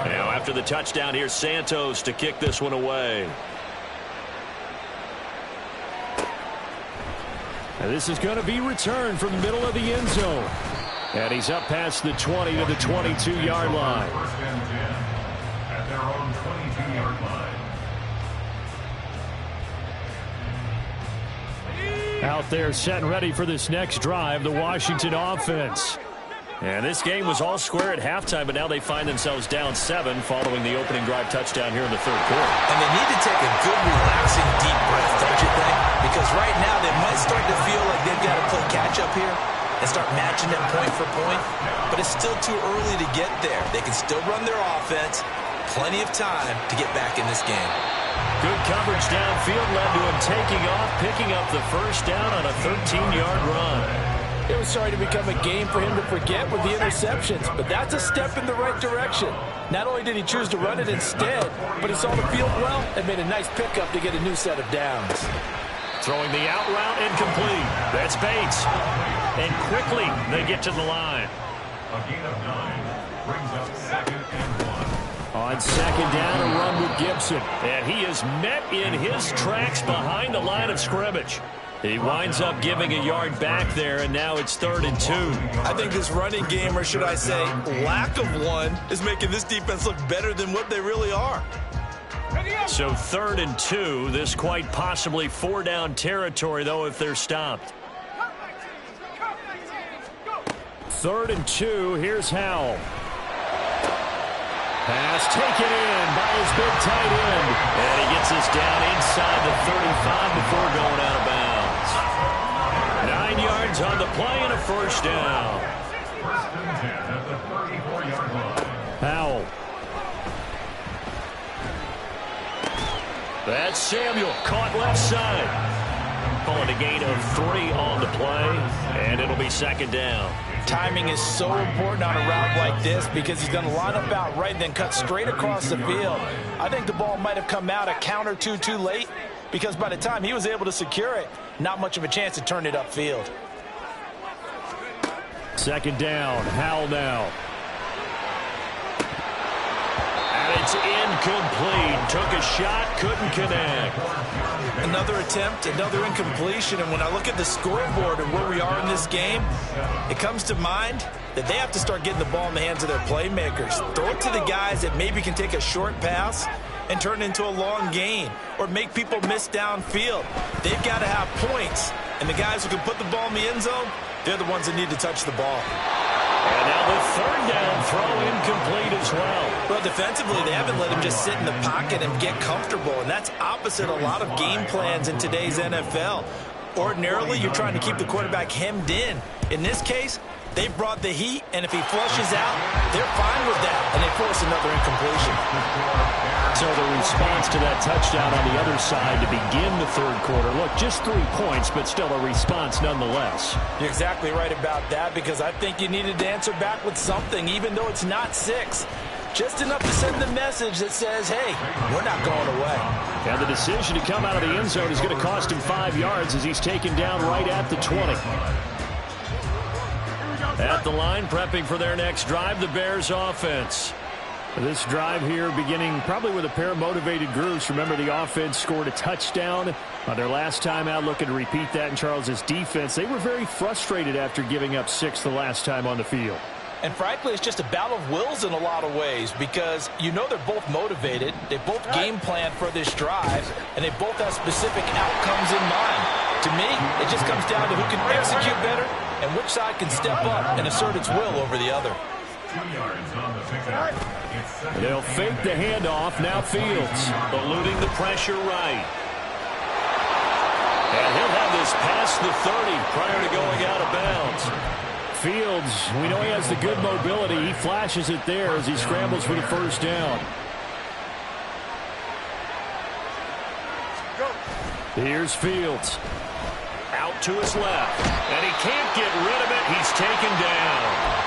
Now after the touchdown, here's Santos to kick this one away. And this is going to be returned from the middle of the end zone. And he's up past the 20 to the 22-yard line. First and 10 at their own 22-yard line. Out there set and ready for this next drive, the Washington offense. And this game was all square at halftime, but now they find themselves down 7 following the opening drive touchdown here in the third quarter. And they need to take a good, relaxing, deep breath, don't you think? Because right now they might start to feel like they've got to play catch-up here and start matching them point for point. But it's still too early to get there. They can still run their offense. Plenty of time to get back in this game. Good coverage downfield led to him taking off, picking up the first down on a 13-yard run. It was starting to become a game for him to forget with the interceptions, but that's a step in the right direction. Not only did he choose to run it instead, but he saw the field well and made a nice pickup to get a new set of downs. Throwing the out route incomplete. That's Bates. And quickly they get to the line. A gain of 9 brings up 2nd and 1. On second down, a run with Gibson. And he is met in his tracks behind the line of scrimmage. He winds up giving a yard back there, and now it's 3rd and 2. I think this running game, or should I say lack of one, is making this defense look better than what they really are. So 3rd and 2, this quite possibly 4-down territory, though, if they're stopped. 3rd and 2, here's Howell. Pass taken in by his big tight end. And he gets us down inside the 35 before going out of bounds. 9 yards on the play and a first down. First and 10 at the 34-yard line. Howell. That's Samuel, caught left side. Pulling a gain of 3 on the play, and it'll be 2nd down. Timing is so important on a route like this because he's going to line up out right and then cut straight across the field. I think the ball might have come out a count or two too late because by the time he was able to secure it, not much of a chance to turn it upfield. 2nd down, Howell now. And it's incomplete. Took a shot, couldn't connect. Another attempt, another incompletion, and when I look at the scoreboard and where we are in this game, it comes to mind that they have to start getting the ball in the hands of their playmakers. Throw it to the guys that maybe can take a short pass and turn it into a long gain or make people miss downfield. They've got to have points, and the guys who can put the ball in the end zone, they're the ones that need to touch the ball. And now the 3rd down throw incomplete as well. Well, defensively, they haven't let him just sit in the pocket and get comfortable, and that's opposite a lot of game plans in today's NFL. Ordinarily, you're trying to keep the quarterback hemmed in. In this case, they brought the heat, and if he flushes out, they're fine with that, and they force another incompletion. So the response to that touchdown on the other side to begin the 3rd quarter. Look, just 3 points, but still a response nonetheless. You're exactly right about that because I think you needed to answer back with something, even though it's not 6. Just enough to send the message that says, hey, we're not going away. And the decision to come out of the end zone is going to cost him 5 yards as he's taken down right at the 20. At the line, prepping for their next drive, the Bears offense. This drive here beginning probably with a pair of motivated groups. Remember, the offense scored a touchdown on their last time out, looking to repeat that in Charles's defense. They were very frustrated after giving up 6 the last time on the field. And frankly, it's just a battle of wills in a lot of ways because you know they're both motivated, they both game plan for this drive, and they both have specific outcomes in mind. To me, it just comes down to who can execute better and which side can step up and assert its will over the other. 2 yards on the pickup. They'll fake the handoff. Now Fields. Eluding the pressure right. And he'll have this past the 30 prior to going out of bounds. Fields, we know he has the good mobility. He flashes it there as he scrambles for the first down. Here's Fields. Out to his left. And he can't get rid of it. He's taken down.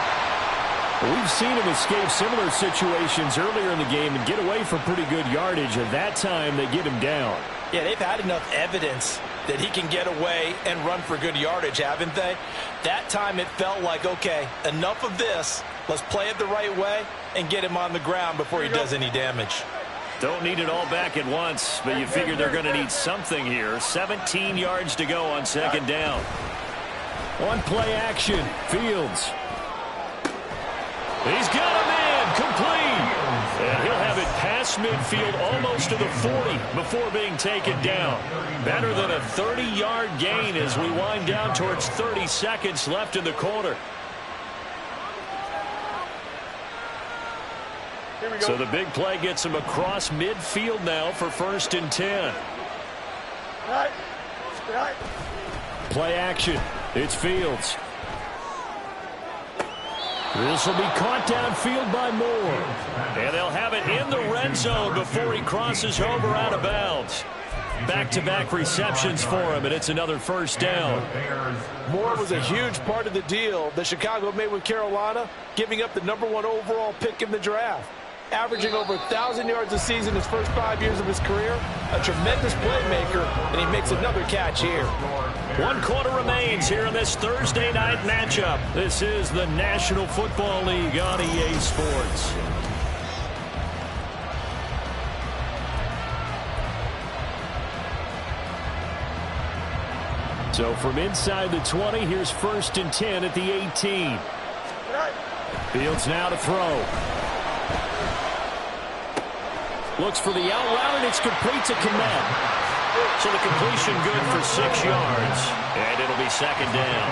We've seen him escape similar situations earlier in the game and get away from pretty good yardage. At that time, they get him down. Yeah, they've had enough evidence that he can get away and run for good yardage, haven't they? That time it felt like, okay, enough of this. Let's play it the right way and get him on the ground before he does any damage. Don't need it all back at once, but you figure they're going to need something here. 17 yards to go on second down. On play action, Fields. He's got a man, complete. And he'll have it past midfield almost to the 40 before being taken down. Better than a 30-yard gain as we wind down towards 30 seconds left in the quarter. So the big play gets him across midfield now for 1st and 10. Play action. It's Fields. This will be caught downfield by Moore. And they'll have it in the red zone before he crosses over out of bounds. Back-to-back receptions for him, and it's another 1st down. Moore was a huge part of the deal that Chicago made with Carolina, giving up the #1 overall pick in the draft. Averaging over 1,000 yards a season his first 5 years of his career, a tremendous playmaker, and he makes another catch here. 1 quarter remains here in this Thursday night matchup. This is the National Football League on EA Sports. So from inside the 20, here's 1st and 10 at the 18. Fields now to throw. Looks for the out route, and it's complete to Komet. So the completion good for 6 yards. And it'll be 2nd down.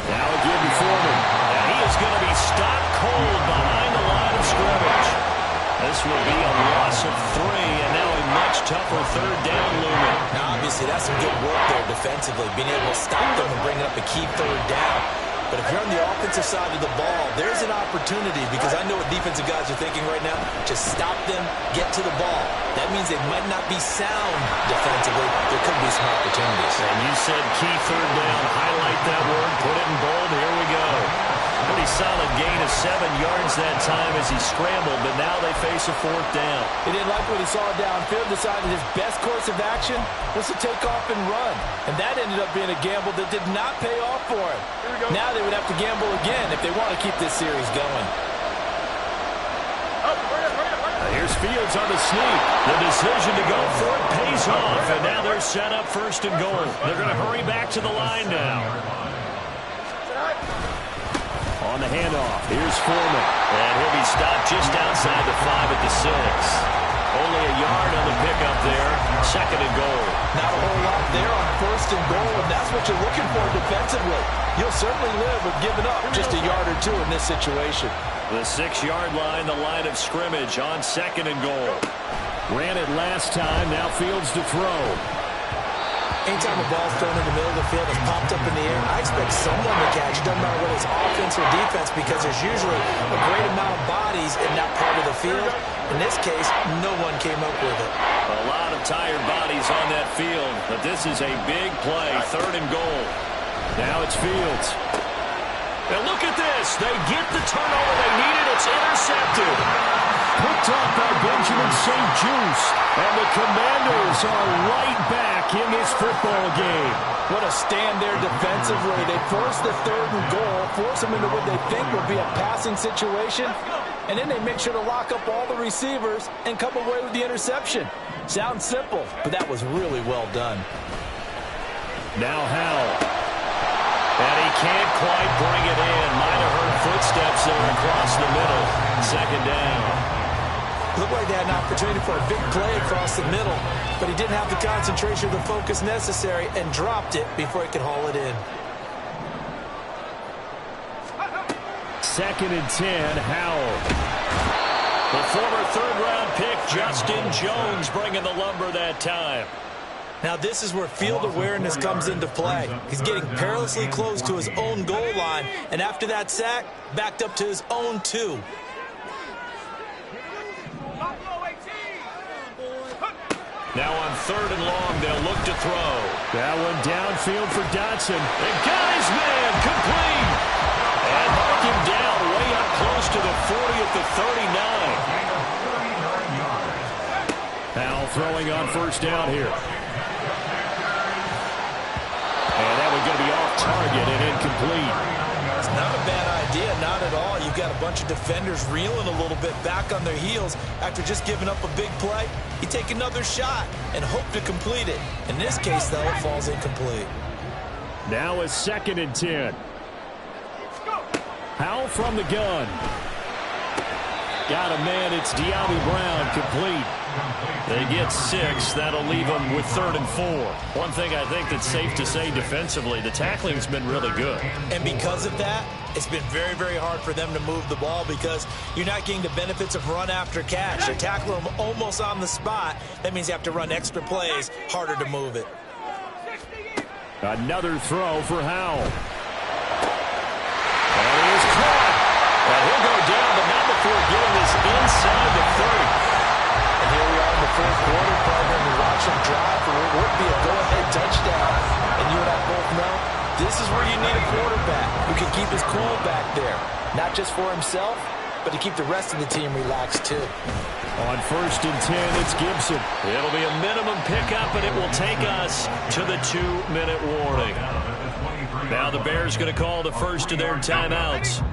Now again for him. And he is going to be stopped cold behind the line of scrimmage. This will be a loss of 3, and now a much tougher 3rd down looming. Now, obviously, that's some good work there defensively, being able to stop them and bring up a key 3rd down. But if you're on the offensive side of the ball, there's an opportunity, because I know what defensive guys are thinking right now. Just stop them, get to the ball. That means they might not be sound defensively. There could be some opportunities. And you said key 3rd down. Highlight that word. Put it in bold. Here we go. Pretty solid gain of 7 yards that time as he scrambled, but now they face a 4th down. He didn't like what he saw downfield, decided his best course of action was to take off and run. And that ended up being a gamble that did not pay off for him. Now they would have to gamble again if they want to keep this series going. Here's Fields on the sneak. The decision to go for it pays off, and now they're set up 1st and goal. They're going to hurry back to the line now. On the handoff, here's Foreman. And he'll be stopped just outside the 5 at the 6. Only a yard on the pickup there. 2nd and goal. Not a whole lot there on 1st and goal, and that's what you're looking for defensively. You'll certainly live with giving up just a yard or 2 in this situation. The 6-yard line, the line of scrimmage on 2nd and goal. Ran it last time, now Fields to throw. Anytime a ball's thrown in the middle of the field, it's popped up in the air, I expect someone to catch it. Doesn't matter whether it's offense or defense, because there's usually a great amount of bodies in that part of the field. In this case, no one came up with it. A lot of tired bodies on that field, but this is a big play, 3rd and goal. Now it's Fields. And look at this. They get the turnover they needed. It's intercepted. Picked off by Benjamin St. Juste. And the Commanders are right back in this football game. What a stand there defensively. They force the 3rd and goal, force them into what they think will be a passing situation, and then they make sure to lock up all the receivers and come away with the interception. Sounds simple, but that was really well done. Now Howell. And he can't quite bring it in. Might have heard footsteps there across the middle. 2nd down. Looked like they had an opportunity for a big play across the middle, but he didn't have the concentration or the focus necessary and dropped it before he could haul it in. 2nd and 10, Howell. The former 3rd-round pick, Justin Jones, bringing the lumber that time. Now this is where field awareness comes into play. He's getting perilously close to his own goal line, and after that sack, backed up to his own 2. Now on 3rd and long, they'll look to throw. That one downfield for Dotson. And got his man, complete. And mark him down way up close to the 40 at the 39. Now throwing on first down here. And that one's going to be off target and incomplete. It's not a bad idea, not at all. You've got a bunch of defenders reeling a little bit back on their heels after just giving up a big play. You take another shot and hope to complete it. In this case, though, it falls incomplete. Now a 2nd and 10. Howell from the gun. Got a man. It's De'Ami Brown, complete. They get 6. That'll leave them with 3rd and 4. One thing I think that's safe to say defensively, the tackling's been really good. And because of that, it's been very, very hard for them to move the ball because you're not getting the benefits of run after catch. They tackle them almost on the spot. That means you have to run extra plays, harder to move it. Another throw for Howell. And he is caught. Well, he'll go down, but not before getting this inside the 30. And here we are in the 4th quarter, partner, and we watch them drive for what would be a go-ahead touchdown. And you and I both know this is where you need a quarterback who can keep his cool back there. Not just for himself, but to keep the rest of the team relaxed too. On 1st and 10, it's Gibson. It'll be a minimum pickup, and it will take us to the 2-minute warning. Now the Bears going to call the first of their timeouts.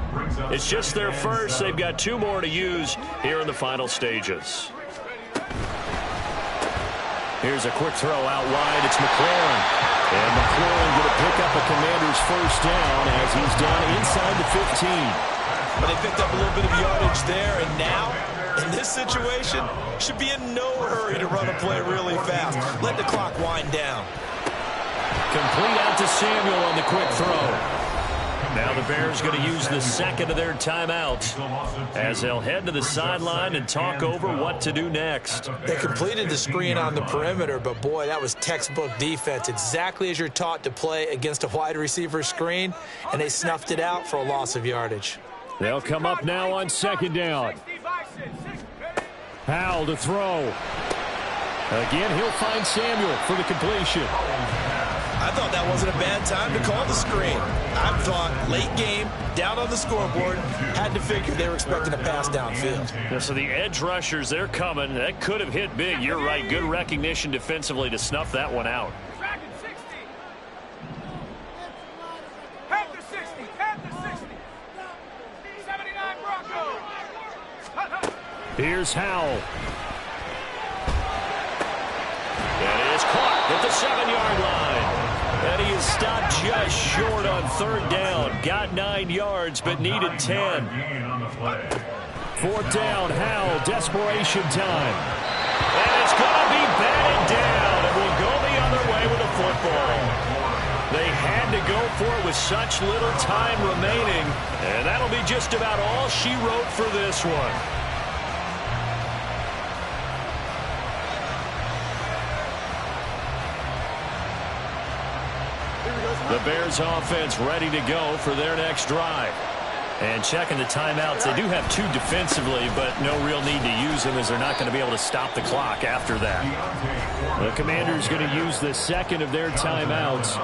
It's just their first. They've got 2 more to use here in the final stages. Here's a quick throw out wide. It's McLaurin. And McLaurin going to pick up a Commander's first down as he's down inside the 15. But they picked up a little bit of yardage there, and now, in this situation, should be in no hurry to run a play really fast. Let the clock wind down. Complete out to Samuel on the quick throw. Now the Bears going to use the 2nd of their timeouts as they'll head to the sideline and talk over what to do next. They completed the screen on the perimeter, but boy, that was textbook defense, exactly as you're taught to play against a wide receiver screen, and they snuffed it out for a loss of yardage. They'll come up now on 2nd down. Howell to throw. Again, he'll find Samuel for the completion. I thought that wasn't a bad time to call the screen. I thought late game, down on the scoreboard, had to figure they were expecting a pass downfield. Yeah, so the edge rushers, they're coming. That could have hit big. You're right. Good recognition defensively to snuff that one out. Here's Howell. That is caught at the 7-yard line. And he is stopped just short on 3rd down. Got 9 yards, but needed 10. 4th down, Howell, desperation time. And it's going to be batted down. And will go the other way with the football. They had to go for it with such little time remaining. And that'll be just about all she wrote for this one. The Bears offense ready to go for their next drive. And checking the timeouts, they do have 2 defensively, but no real need to use them as they're not going to be able to stop the clock after that. The Commanders going to use the 2nd of their timeouts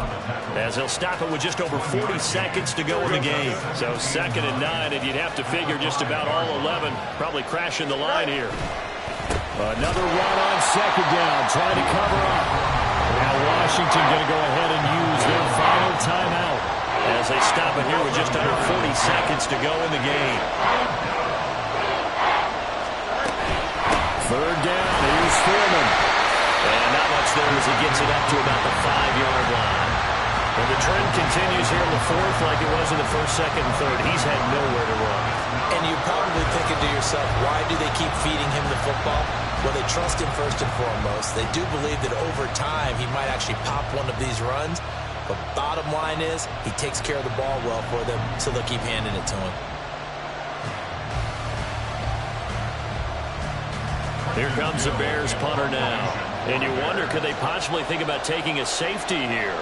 as they'll stop it with just over 40 seconds to go in the game. So 2nd and 9, and you'd have to figure just about all 11 probably crashing the line here. Another run on 2nd down, trying to cover up. Now Washington going to go ahead and use their final timeout as they stop it here with just under 40 seconds to go in the game. 3rd down, here's Foreman. And not much there as he gets it up to about the 5-yard line. And the trend continues here in the 4th like it was in the 1st, 2nd, and 3rd. He's had nowhere to run. And you're probably thinking to yourself, why do they keep feeding him the football? Well, they trust him first and foremost. They do believe that over time he might actually pop one of these runs. But bottom line is he takes care of the ball well for them, so they'll keep handing it to him. Here comes the Bears punter now. And you wonder, could they possibly think about taking a safety here?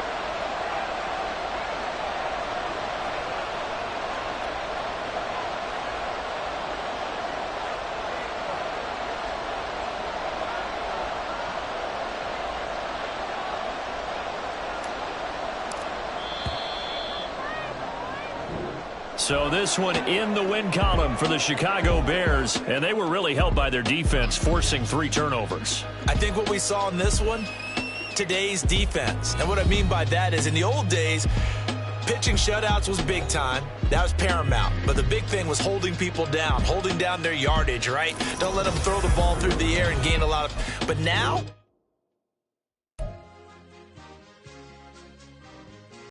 So this one in the win column for the Chicago Bears, and they were really helped by their defense, forcing 3 turnovers. I think what we saw in this one, today's defense. And what I mean by that is in the old days, pitching shutouts was big time. That was paramount. But the big thing was holding people down, holding down their yardage, right? Don't let them throw the ball through the air and gain a lot of... But now...